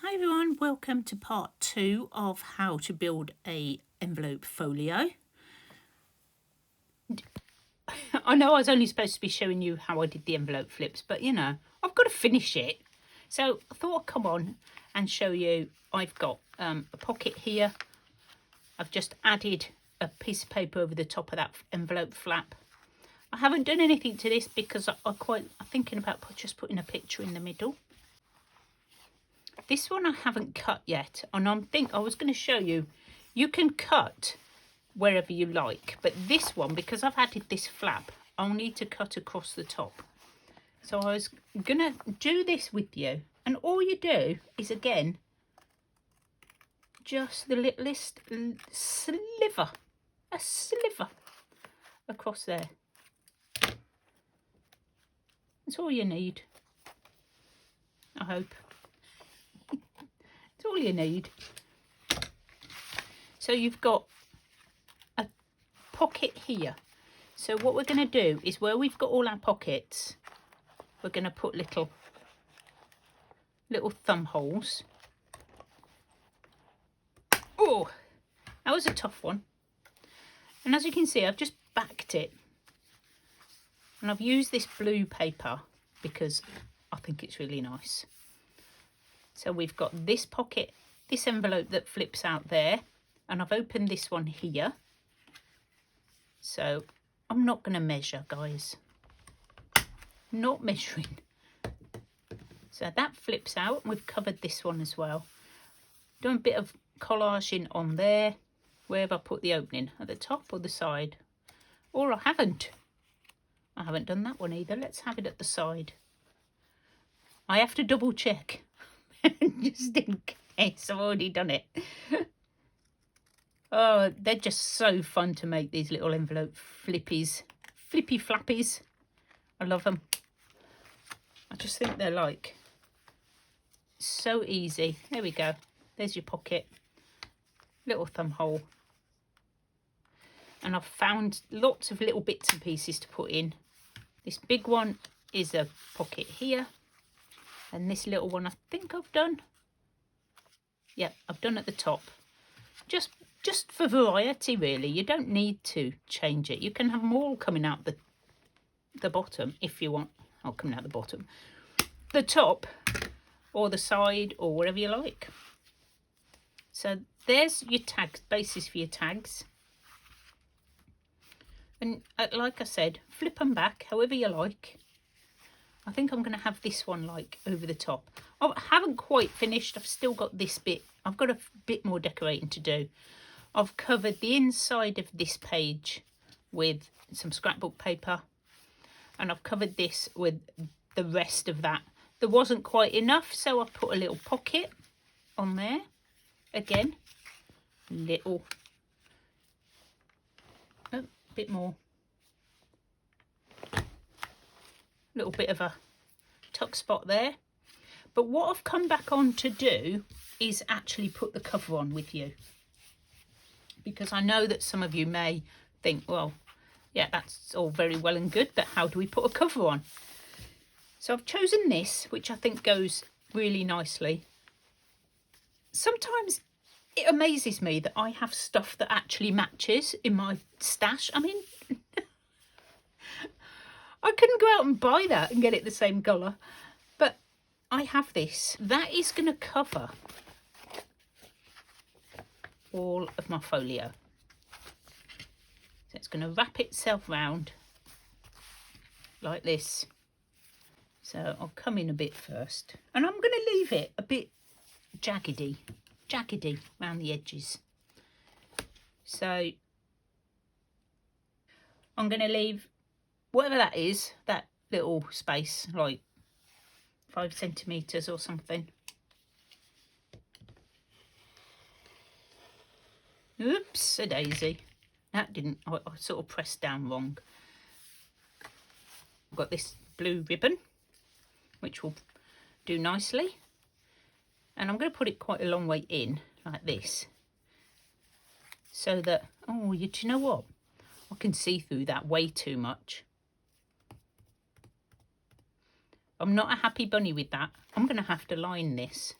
Hi everyone, welcome to part 2 of how to build a envelope folio. I know I was only supposed to be showing you how I did the envelope flips, but you know, I've got to finish it. So I thought I'd come on and show you. I've got a pocket here. I've just added a piece of paper over the top of that envelope flap. I haven't done anything to this because I'm thinking about just putting a picture in the middle. This one I haven't cut yet, and I was going to show you, you can cut wherever you like, but this one, because I've added this flap, I'll need to cut across the top. So I was going to do this with you, and all you do is, again, just the littlest sliver, a sliver across there. That's all you need, I hope. All you need. So you've got a pocket here. So what we're going to do is, where we've got all our pockets, we're going to put little thumb holes. Oh, that was a tough one. And as you can see, I've just backed it, and I've used this blue paper because I think it's really nice. So we've got this pocket, this envelope that flips out there, and I've opened this one here. So I'm not going to measure, guys. Not measuring. So that flips out, and we've covered this one as well. Doing a bit of collaging on there. Where have I put the opening? At the top or the side? Or I haven't. I haven't done that one either. Let's have it at the side. I have to double check. Just in case I've already done it. Oh, they're just so fun to make, these little envelope flippy flappies. I love them. I just think they're like so easy. There we go. There's your pocket. Little thumb hole. And I've found lots of little bits and pieces to put in. This big one is a pocket here. And this little one I think I've done. Yeah, I've done at the top. Just for variety, really. You don't need to change it. You can have them all coming out the bottom if you want. Oh, coming out the bottom. The top or the side or wherever you like. So there's your tags, bases for your tags. And like I said, flip them back however you like. I think I'm going to have this one like over the top. I haven't quite finished. I've still got this bit. I've got a bit more decorating to do. I've covered the inside of this page with some scrapbook paper. And I've covered this with the rest of that. There wasn't quite enough, so I put a little pocket on there. Again, little. Oh, a bit more. Little bit of a tuck spot there. But what I've come back on to do is actually put the cover on with you, because I know that some of you may think, well, yeah, that's all very well and good, but how do we put a cover on? So I've chosen this, which I think goes really nicely. Sometimes it amazes me that I have stuff that actually matches in my stash. I mean, I couldn't go out and buy that and get it the same colour. But I have this. That is going to cover all of my folio. So it's going to wrap itself round like this. So I'll come in a bit first. And I'm going to leave it a bit jaggedy around the edges. So I'm going to leave whatever that is, that little space, like 5 centimetres or something. Oops, a daisy. That didn't, I sort of pressed down wrong. I've got this blue ribbon, which will do nicely. And I'm going to put it quite a long way in, like this. So that, oh, do you know what? I can see through that way too much. I'm not a happy bunny with that. I'm going to have to line this.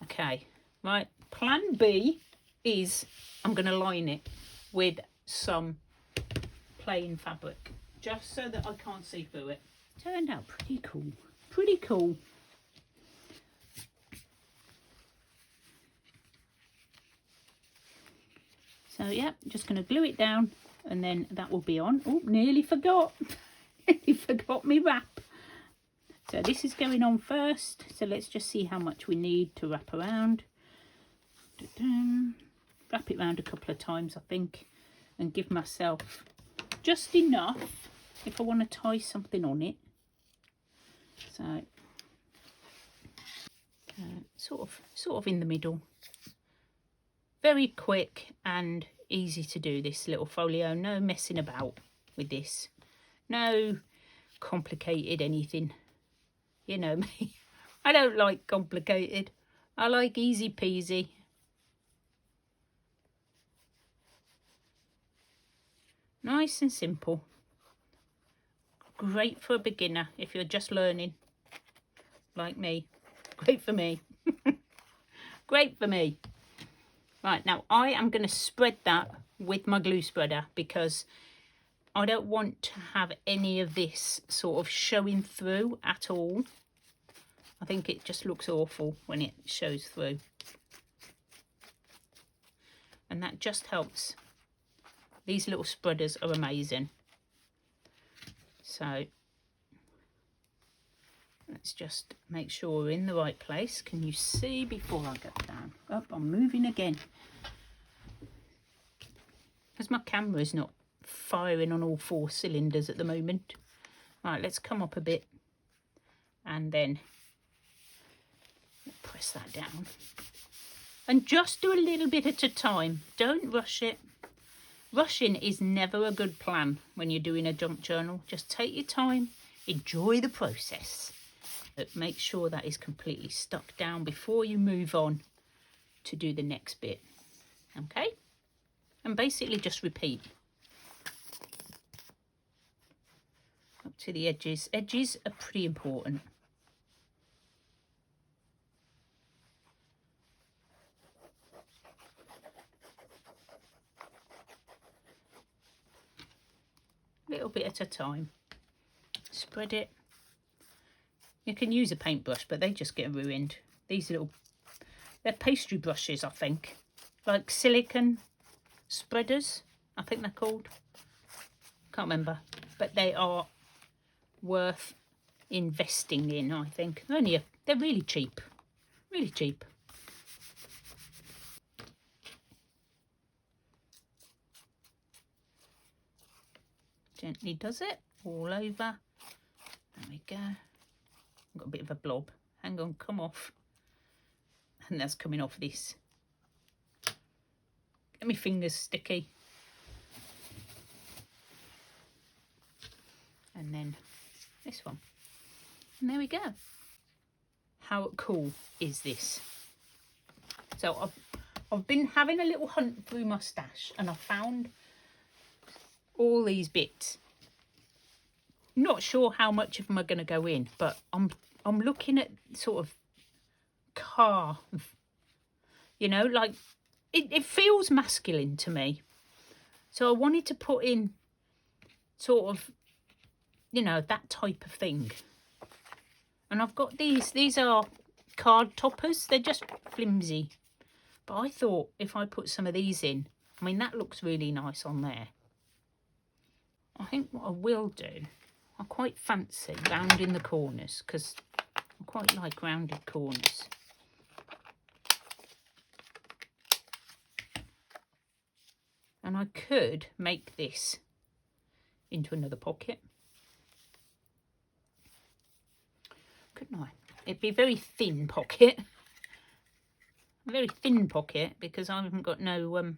Okay, right, plan B is I'm going to line it with some plain fabric, just so that I can't see through it. Turned out pretty cool, pretty cool. So yeah, just going to glue it down and then that will be on. Oh, nearly forgot. Nearly forgot me wrap. So this is going on first. So let's just see how much we need to wrap around. Wrap it around a couple of times, I think, and give myself just enough if I want to tie something on it. So sort of in the middle. Very quick and easy to do this little folio. No messing about with this. No complicated anything. You know me. I don't like complicated. I like easy peasy. Nice and simple. Great for a beginner if you're just learning. Like me. Great for me. Great for me. Right, now I am going to spread that with my glue spreader because I don't want to have any of this sort of showing through at all. I think it just looks awful when it shows through. And that just helps. These little spreaders are amazing. So let's just make sure we're in the right place. Can you see before I go down? Oh, I'm moving again. Because my camera is not firing on all 4 cylinders at the moment. Right, let's come up a bit and then press that down. And just do a little bit at a time. Don't rush it. Rushing is never a good plan when you're doing a junk journal. Just take your time, enjoy the process. But make sure that is completely stuck down before you move on to do the next bit. Okay? And basically just repeat. Up to the edges. Edges are pretty important. Little bit at a time. Spread it. You can use a paintbrush, but they just get ruined. These little, they're pastry brushes, I think. Like silicone spreaders, I think they're called. Can't remember. But they are worth investing in, I think. They're really cheap. Really cheap. Gently does it all over. There we go. I've got a bit of a blob. Hang on, come off. And that's coming off this. Get my fingers sticky. And then this one. And there we go. How cool is this? So I've been having a little hunt through my stash and I found all these bits. Not sure how much of them are going to go in, but I'm looking at sort of car, you know, like it feels masculine to me. So I wanted to put in sort of, you know, that type of thing. And I've got these are card toppers. They're just flimsy. But I thought if I put some of these in, I mean, that looks really nice on there. I think what I will do, I quite fancy rounding the corners because I quite like rounded corners. And I could make this into another pocket. Couldn't I? It'd be a very thin pocket. A very thin pocket because I haven't got no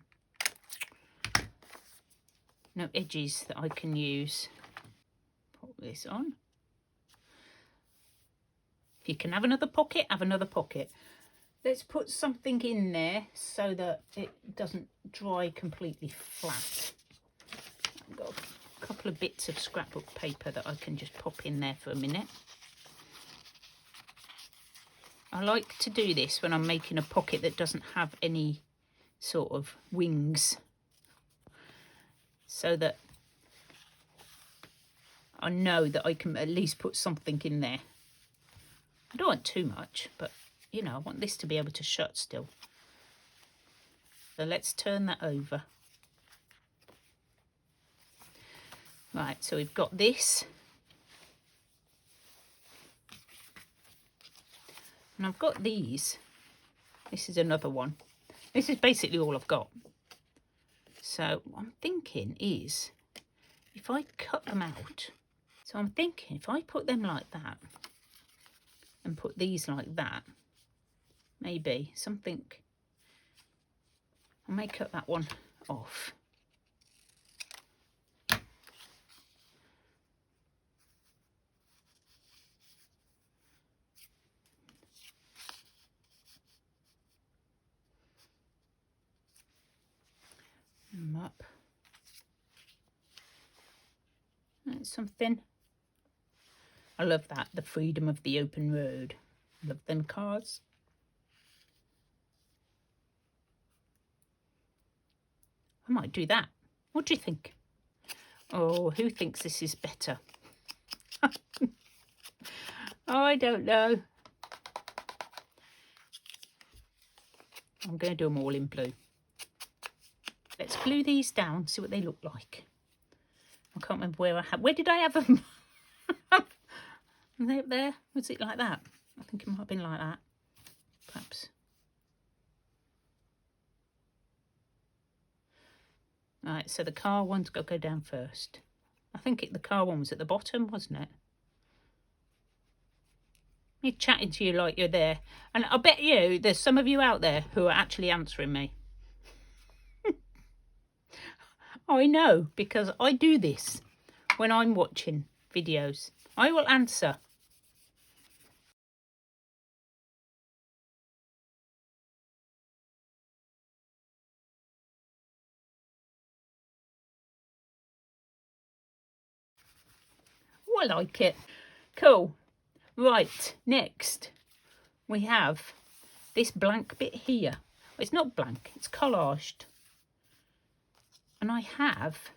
edges that I can use. Pop this on. If you can have another pocket, have another pocket. Let's put something in there so that it doesn't dry completely flat. I've got a couple of bits of scrapbook paper that I can just pop in there for a minute. I like to do this when I'm making a pocket that doesn't have any sort of wings, so that I know that I can at least put something in there. I don't want too much, but you know, I want this to be able to shut still. So let's turn that over. Right, so we've got this. And I've got these. This is another one. This is basically all I've got. So what I'm thinking is, if I cut them out, so I'm thinking if I put them like that and put these like that, maybe something, I may cut that one off. Them up. That's something. I love that, the freedom of the open road. Love them cards. I might do that. What do you think? Oh, who thinks this is better? Oh, I don't know. I'm going to do them all in blue. Let's glue these down, see what they look like. I can't remember where I have. Where did I have them? Are they up there? Was it like that? I think it might have been like that. Perhaps. Right, so the car one's got to go down first. I think the car one was at the bottom, wasn't it? Me chatting to you like you're there. And I bet you there's some of you out there who are actually answering me. I know, because I do this when I'm watching videos. I will answer. Oh, I like it. Cool. Right, next we have this blank bit here. It's not blank, it's collaged. And I have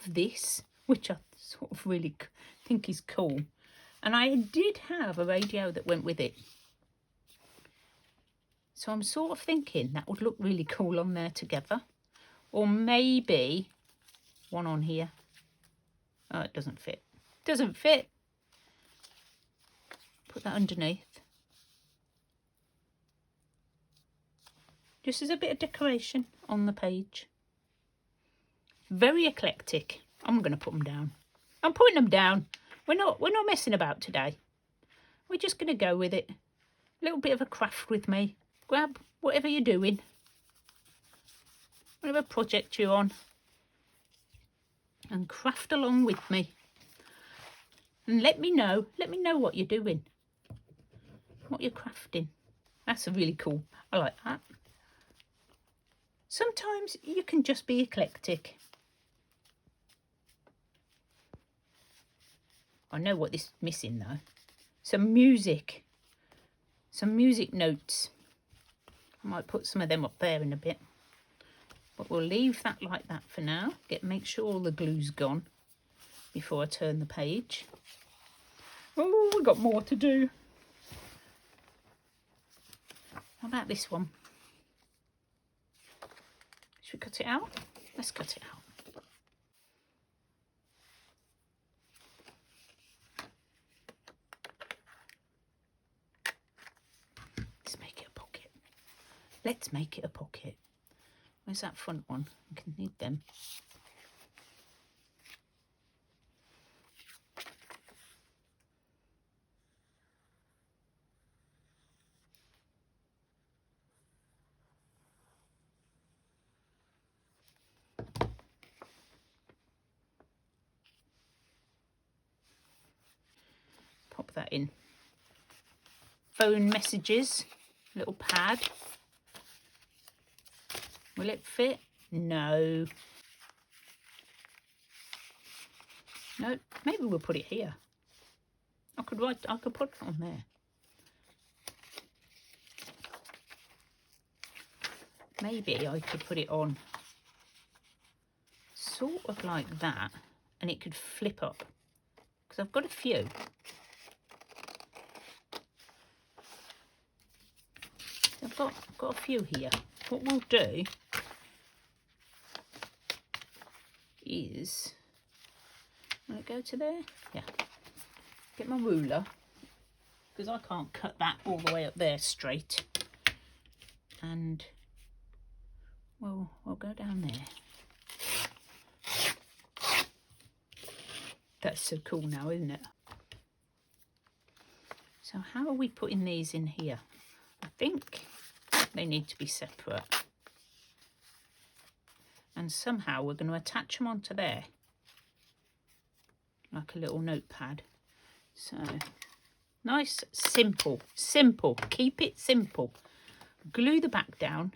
this, which I sort of really think is cool. And I did have a radio that went with it. So I'm sort of thinking that would look really cool on there together. Or maybe one on here. Oh, it doesn't fit. Doesn't fit. Put that underneath. Just as a bit of decoration on the page. Very eclectic. I'm going to put them down. I'm putting them down. We're not messing about today. We're just going to go with it. A little bit of a craft with me. Grab whatever you're doing. Whatever project you're on. And craft along with me. And let me know what you're doing. What you're crafting. That's a really cool. I like that. Sometimes you can just be eclectic. I know what this is missing though. Some music. Some music notes. I might put some of them up there in a bit. But we'll leave that like that for now. Make sure all the glue's gone before I turn the page. Oh, we've got more to do. How about this one? Should we cut it out? Let's cut it out. Let's make it a pocket. Let's make it a pocket. Where's that front one? I can need them. Pop that in. Phone messages, little pad. Will it fit? No. No, maybe we'll put it here. I could put it on there. maybe I could put it on sort of like that, and it could flip up, because I've got a few. I've got a few here. What we'll do is, will it go to there? Yeah. Get my ruler, because I can't cut that all the way up there straight. And we'll go down there. That's so cool now, isn't it? So how are we putting these in here? I think they need to be separate. And somehow we're going to attach them onto there, like a little notepad. So nice, simple, keep it simple. Glue the back down.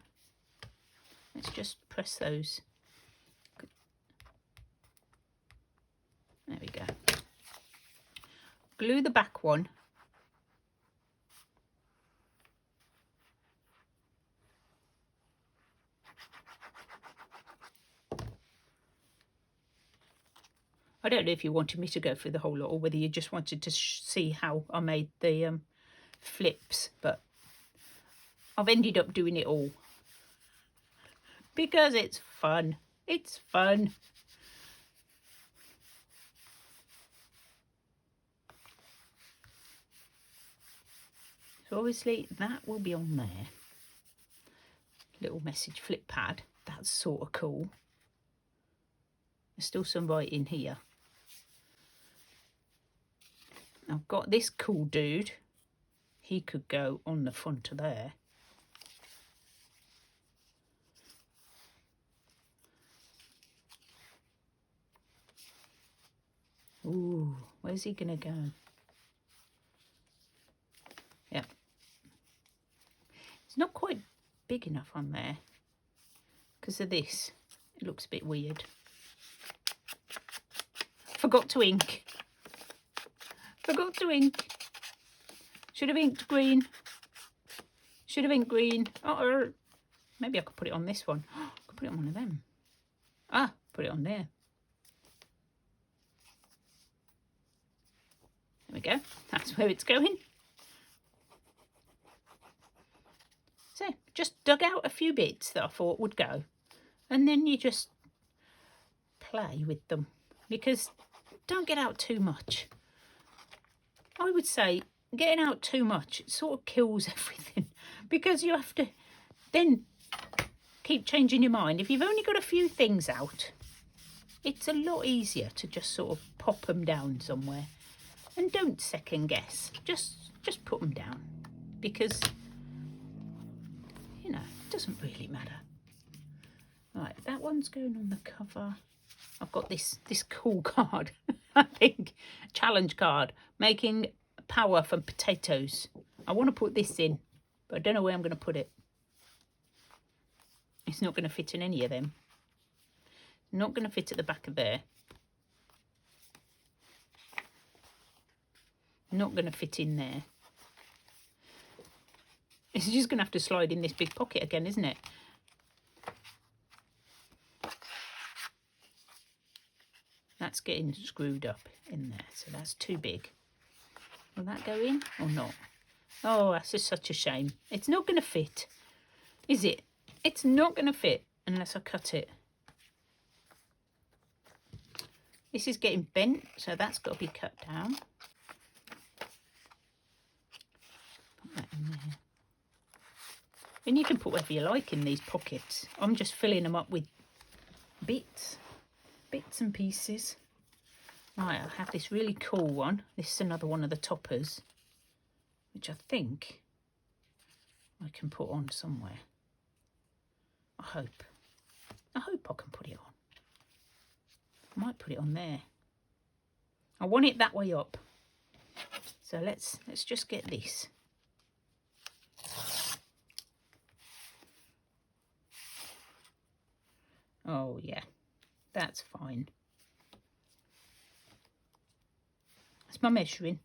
Let's just press those. There we go. Glue the back one. I don't know if you wanted me to go through the whole lot or whether you just wanted to see how I made the flips, but I've ended up doing it all because it's fun. It's fun. So obviously that will be on there. Little message flip pad. That's sort of cool. There's still some writing here. I've got this cool dude. He could go on the front of there. Ooh, where's he gonna go? Yeah. It's not quite big enough on there because of this. It looks a bit weird. Forgot to ink. Forgot to ink. Should have inked green. Should have inked green. Uh-oh. Maybe I could put it on this one. I could put it on one of them. Ah, put it on there. There we go. That's where it's going. So, just dug out a few bits that I thought would go. And then you just play with them. Because don't get out too much. I would say getting out too much, it sort of kills everything. Because you have to then keep changing your mind. If you've only got a few things out, it's a lot easier to just sort of pop them down somewhere. And don't second guess. Just put them down. Because, you know, it doesn't really matter. Right, that one's going on the cover. I've got this cool card, I think, challenge card, making power from potatoes. I want to put this in, but I don't know where I'm going to put it. It's not going to fit in any of them. Not going to fit at the back of there. Not going to fit in there. It's just going to have to slide in this big pocket again, isn't it? That's getting screwed up in there, so that's too big. Will that go in or not? Oh, that's just such a shame. It's not going to fit, is it? It's not going to fit unless I cut it. This is getting bent, so that's got to be cut down. Put that in there. And you can put whatever you like in these pockets. I'm just filling them up with bits and pieces. Right, I have this really cool one. This is another one of the toppers, which I think I can put on somewhere. I hope I can put it on. I might put it on there. I want it that way up. So let's just get this. Oh yeah, that's fine. That's my measuring.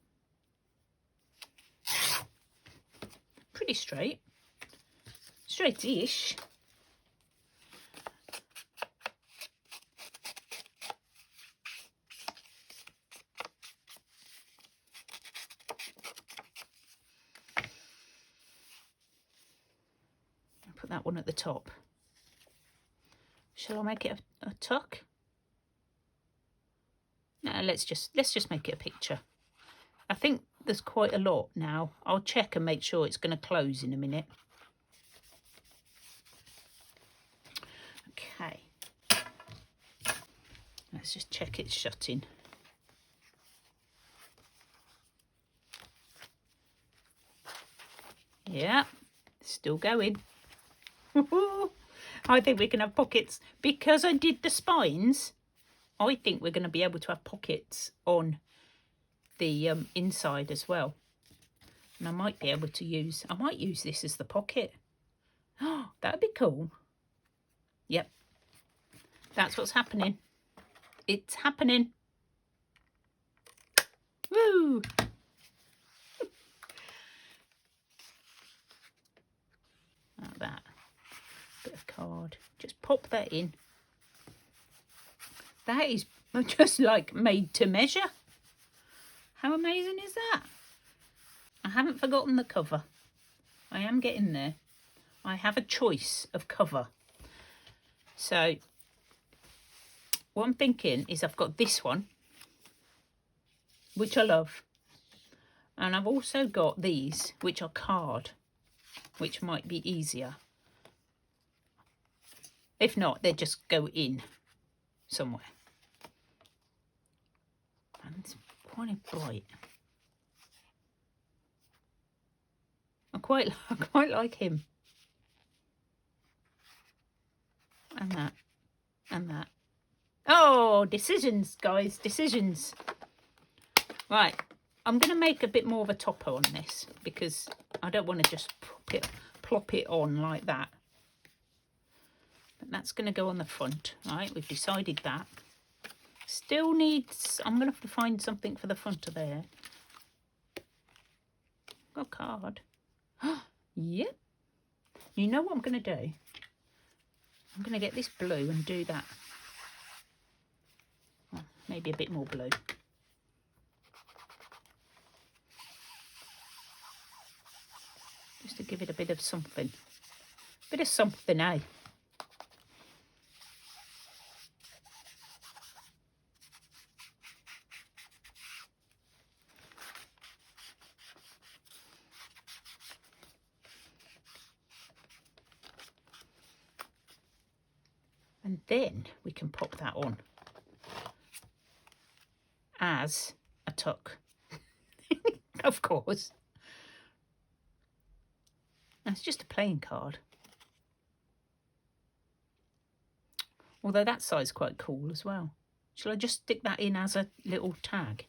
Pretty straight. Straight-ish. Put that one at the top. Shall I make it a tuck? No, let's just make it a picture. I think there's quite a lot now. I'll check and make sure it's going to close in a minute. Okay. Let's just check it's shutting. Yeah, still going. I think we can have pockets. Because I did the spines, I think we're going to be able to have pockets on the inside as well. And I might be able to use, I might use this as the pocket. Oh, that'd be cool. Yep. That's what's happening. It's happening. Woo! Like that. Bit of card. Just pop that in. That is just like made to measure. How amazing is that? I haven't forgotten the cover. I am getting there. I have a choice of cover. So what I'm thinking is I've got this one, which I love. And I've also got these, which are card, which might be easier. If not, they just go in somewhere. And it's quite bright. I quite like him. And that. And that. Oh, decisions, guys. Decisions. Right. I'm going to make a bit more of a topper on this because I don't want to just plop it on like that. But that's going to go on the front. Right. We've decided that. Still needs... I'm going to have to find something for the front of there. Got a card. Yep. You know what I'm going to do? I'm going to get this blue and do that. Oh, maybe a bit more blue. Just to give it a bit of something. Bit of something, eh? And then we can pop that on as a tuck. Of course. That's just a playing card. Although that side's quite cool as well. Shall I just stick that in as a little tag?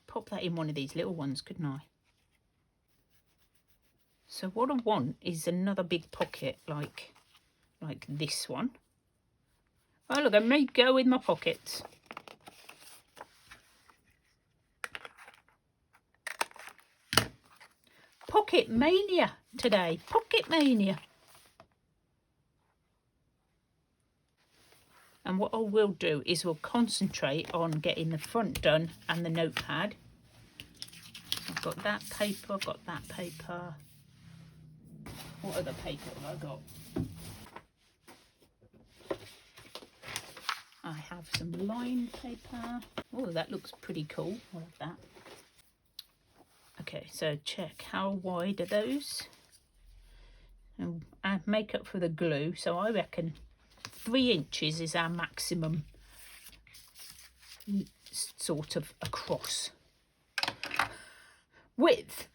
Pop that in one of these little ones, couldn't I? So what I want is another big pocket like this one. Oh, look, I may go in my pockets. Pocket mania today. Pocket mania. And what I will do is we'll concentrate on getting the front done and the notepad. I've got that paper, I've got that paper. What other paper have I got? I have some lined paper. Oh, that looks pretty cool. I love that. Okay, so check how wide are those? And make up for the glue. So I reckon 3 inches is our maximum sort of across. Width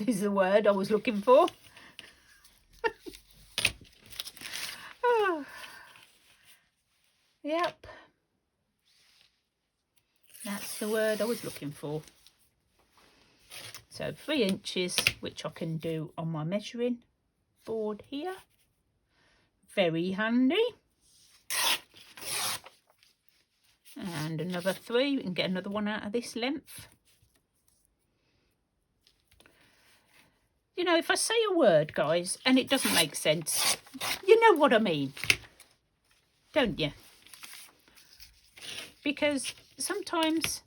is the word I was looking for. Oh. Yep, that's the word I was looking for. So 3 inches, which I can do on my measuring board here. Very handy. And another 3, we can get another one out of this length. You know, if I say a word, guys, and it doesn't make sense, you know what I mean, don't you? Because sometimes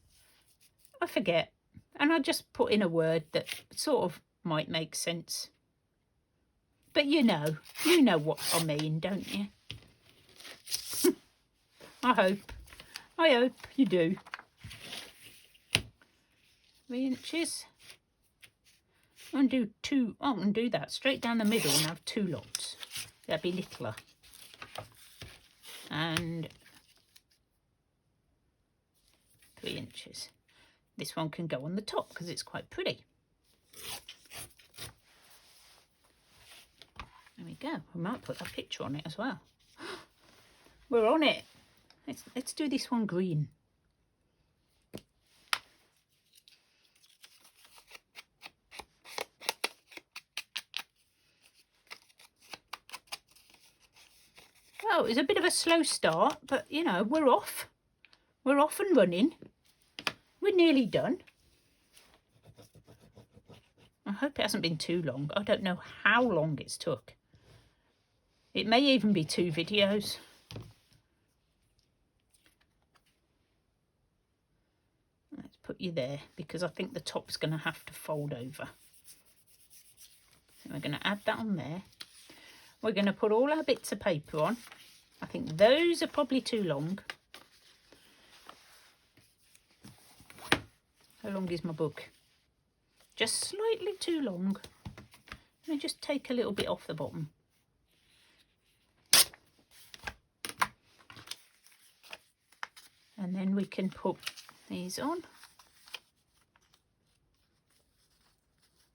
I forget and I just put in a word that sort of might make sense. But you know what I mean, don't you? I hope you do. 3 inches. I'm going to do 2. I'm going to do that straight down the middle and have 2 lots. That'd be littler. And 3 inches. This one can go on the top because it's quite pretty. There we go. We might put a picture on it as well. We're on it. Let's do this one green. Well, it was a bit of a slow start, but you know, we're off. We're off and running. We're nearly done. I hope it hasn't been too long. I don't know how long it's took. It may even be 2 videos. Let's put you there because I think the top's going to have to fold over. So we're going to add that on there. We're going to put all our bits of paper on. I think those are probably too long. How long is my book? Just slightly too long. Let me just take a little bit off the bottom. And then we can put these on.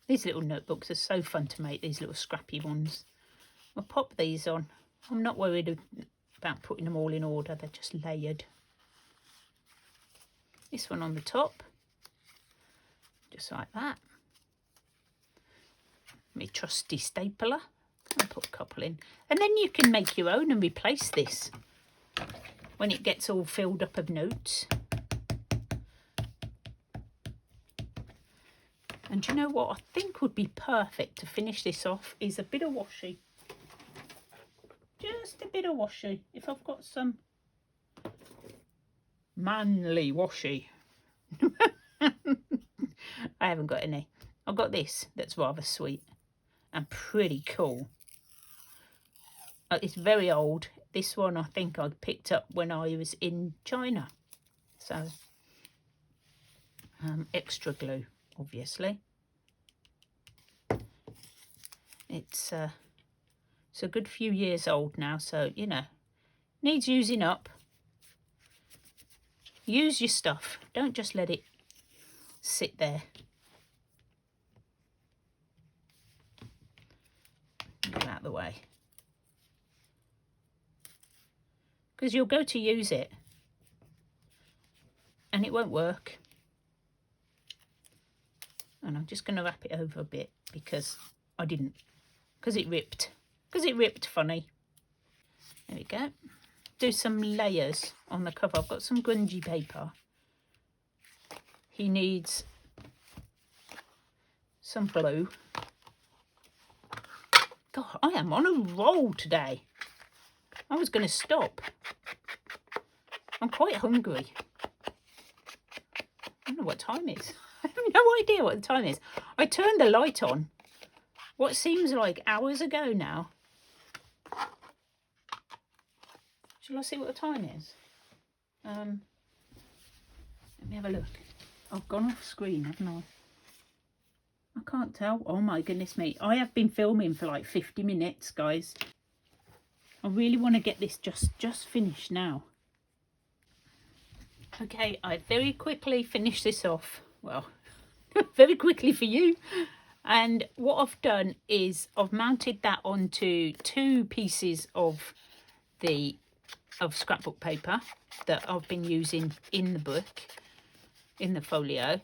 These little notebooks are so fun to make, these little scrappy ones. I'll pop these on. I'm not worried about putting them all in order, they're just layered. This one on the top, just like that. My trusty stapler, I'll put a couple in. And then you can make your own and replace this when it gets all filled up of notes. And you know what I think would be perfect to finish this off is a bit of washi. Just a bit of washi. If I've got some manly washi. I haven't got any. I've got this that's rather sweet and pretty cool. It's very old. This one I think I picked up when I was in China. So, extra glue, obviously. It's a good few years old now, so, you know, needs using up. Use your stuff. Don't just let it sit there. Get out of the way. Because you'll go to use it and it won't work. And I'm just going to wrap it over a bit because I didn't. Because it ripped. Because it ripped funny. There we go. Do some layers on the cover. I've got some grungy paper. He needs some blue. God, I am on a roll today. I was going to stop. I'm quite hungry. I don't know what time it is. I have no idea what the time is. I turned the light on what seems like hours ago now. Shall I see what the time is? Let me have a look. I've gone off screen, haven't I? I can't tell. Oh my goodness me. I have been filming for like 50 minutes, guys. I really want to get this just finished now. Okay, I very quickly finished this off. Well, very quickly for you. And what I've done is I've mounted that onto 2 pieces of scrapbook paper that I've been using in the book, in the folio.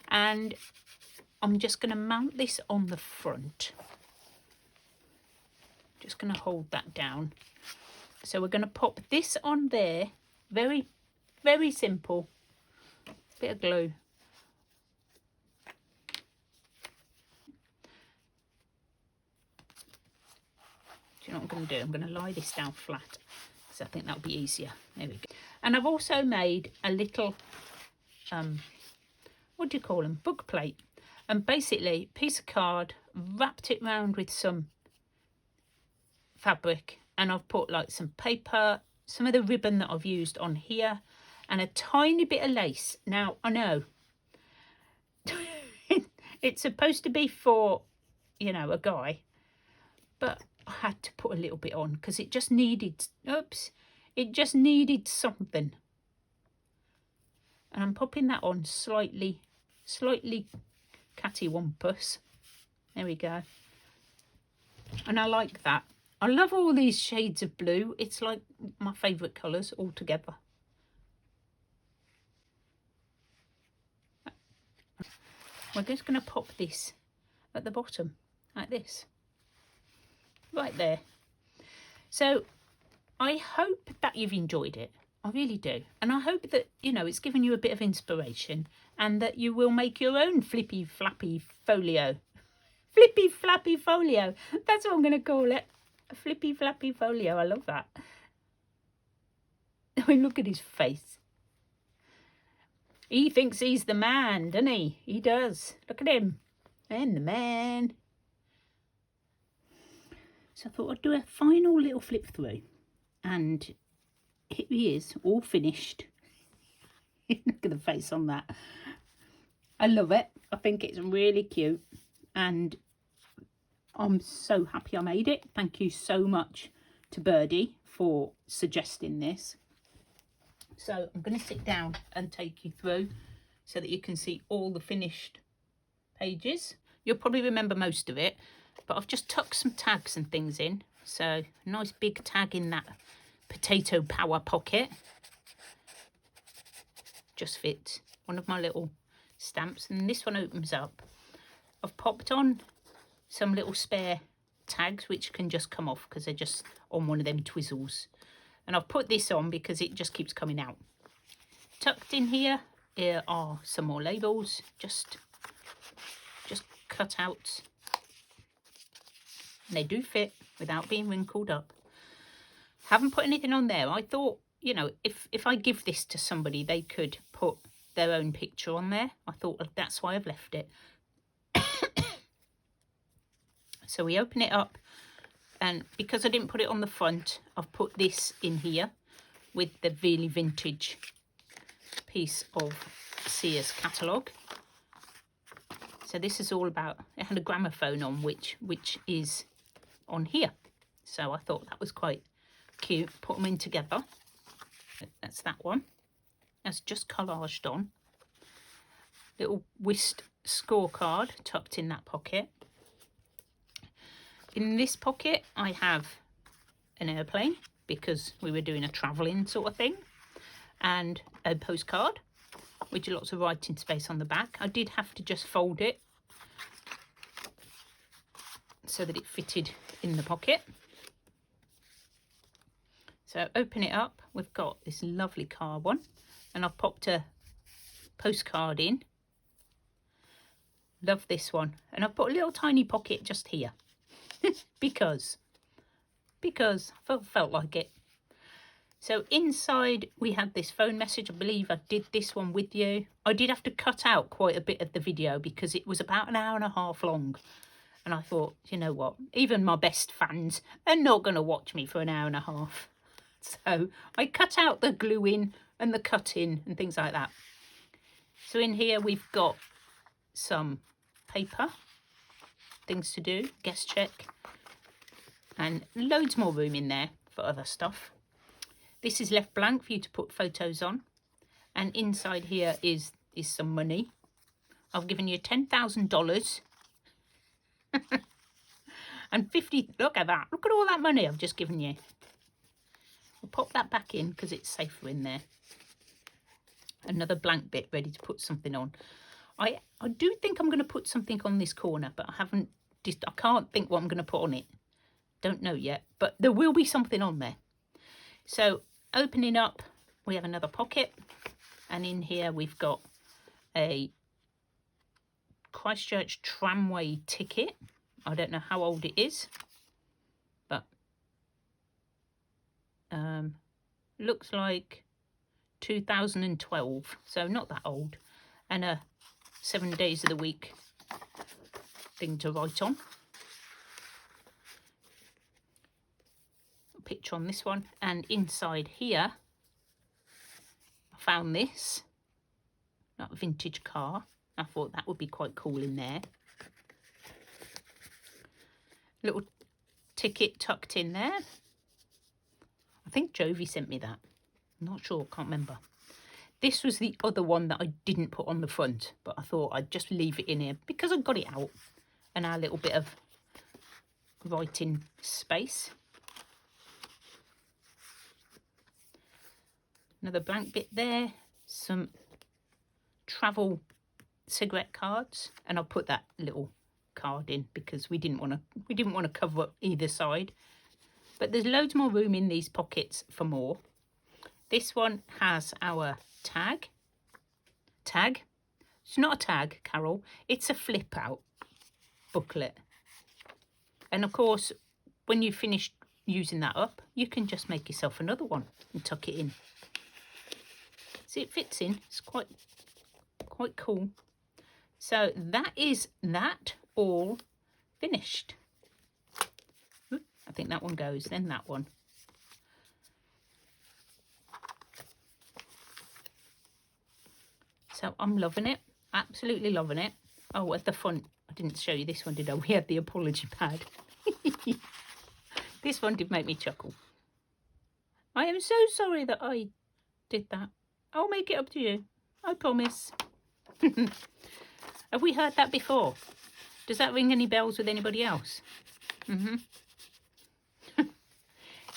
And I'm just going to mount this on the front. Just going to hold that down. So we're going to pop this on there. Very, very simple. Bit of glue. Do you know what I'm going to do? I'm going to lie this down flat because I think that'll be easier. There we go. And I've also made a little, what do you call them? Book plate. And basically, piece of card, wrapped it round with some fabric, and I've put like some paper, some of the ribbon that I've used on here, and a tiny bit of lace. Now I know it's supposed to be for, you know, a guy, but I had to put a little bit on because it just needed, it just needed something. And I'm popping that on slightly cattywampus. There we go. And I like that. I love all these shades of blue. It's like my favourite colours all together. We're just going to pop this at the bottom, like this. Right there. So I hope that you've enjoyed it. I really do. And I hope that, you know, it's given you a bit of inspiration and that you will make your own flippy flappy folio. Flippy flappy folio. That's what I'm going to call it. A flippy flappy folio. I love that. I mean, look at his face. He thinks he's the man, doesn't he? He does. Look at him. I'm the man. So I thought I'd do a final little flip through. And here he is, all finished. Look at the face on that. I love it. I think it's really cute. And I'm so happy I made it. Thank you so much to Birdie for suggesting this. So I'm going to sit down and take you through so that you can see all the finished pages. You'll probably remember most of it, but I've just tucked some tags and things in. So a nice big tag in that potato power pocket. Just fits. One of my little stamps, and this one opens up. I've popped on some little spare tags which can just come off because they're just on one of them twizzles. And I've put this on because it just keeps coming out. Tucked in here are some more labels, just cut out. And they do fit without being wrinkled up. Haven't put anything on there. I thought, you know, if I give this to somebody, they could put their own picture on there. I thought that's why I've left it. So we open it up. And because I didn't put it on the front, I've put this in here with the really vintage piece of Sears catalogue. So this is all about, it had a gramophone on, which is on here. So I thought that was quite cute. Put them in together. That's that one. That's just collaged on. Little whist scorecard tucked in that pocket. In this pocket, I have an airplane because we were doing a travelling sort of thing, and a postcard with lots of writing space on the back. I did have to just fold it so that it fitted in the pocket. So open it up. We've got this lovely card one, and I've popped a postcard in. Love this one, and I've put a little tiny pocket just here. because I felt like it. So inside we had this phone message. I believe I did this one with you. I did have to cut out quite a bit of the video because it was about an hour and a half long. And I thought, you know what, even my best fans are not going to watch me for an hour and a half. So I cut out the gluing and the cutting and things like that. So in here we've got some paper, things to do, guest check, and loads more room in there for other stuff. This is left blank for you to put photos on, and inside here is some money. I've given you $10,000 and 50. Look at that, look at all that money I've just given you. I'll pop that back in because it's safer in there. Another blank bit ready to put something on. I do think I'm going to put something on this corner, but I can't think what I'm going to put on it. Don't know yet, but there will be something on there. So opening up, we have another pocket, and in here we've got a Christchurch tramway ticket. I don't know how old it is, but looks like 2012, so not that old, and a 7 days of the week thing to write on. stitch on this one, and inside here I found this, that vintage car. I thought that would be quite cool in there. Little ticket tucked in there. I think Jovi sent me that. I'm not sure, can't remember. This was the other one that I didn't put on the front, but I thought I'd just leave it in here because I got it out. And our little bit of writing space. Another blank bit there. Some travel cigarette cards, and I'll put that little card in because we didn't want to cover up either side. But there's loads more room in these pockets for more. This one has our tag. It's not a tag, Carol. It's a flip out booklet. And of course, when you finish using that up, you can just make yourself another one and tuck it in. See, it fits in. It's quite cool. So that is that all finished. I think that one goes, then that one. So I'm loving it, absolutely loving it. Oh, at the front, I didn't show you this one, did I? We had the apology pad. This one did make me chuckle. I am so sorry that I did that. I'll make it up to you, I promise. Have we heard that before? Does that ring any bells with anybody else?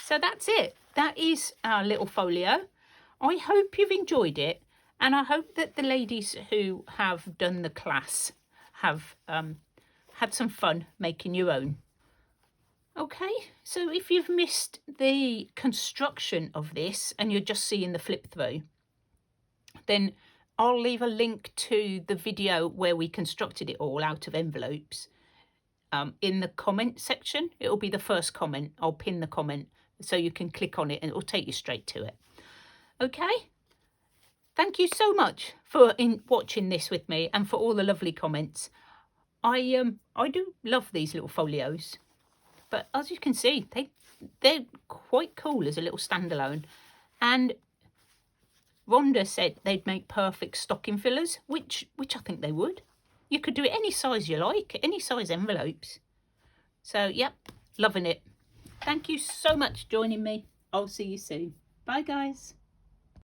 So that's it. That is our little folio. I hope you've enjoyed it, and I hope that the ladies who have done the class have had some fun making your own. Okay, so if you've missed the construction of this and you're just seeing the flip through, then I'll leave a link to the video where we constructed it all out of envelopes in the comment section. It'll be the first comment. I'll pin the comment so you can click on it and it'll take you straight to it. Okay, thank you so much for watching this with me and for all the lovely comments. I do love these little folios, but as you can see, they're quite cool as a little standalone. And Rhonda said they'd make perfect stocking fillers, which I think they would. You could do it any size you like, any size envelopes. So, yep, loving it. Thank you so much for joining me. I'll see you soon. Bye, guys.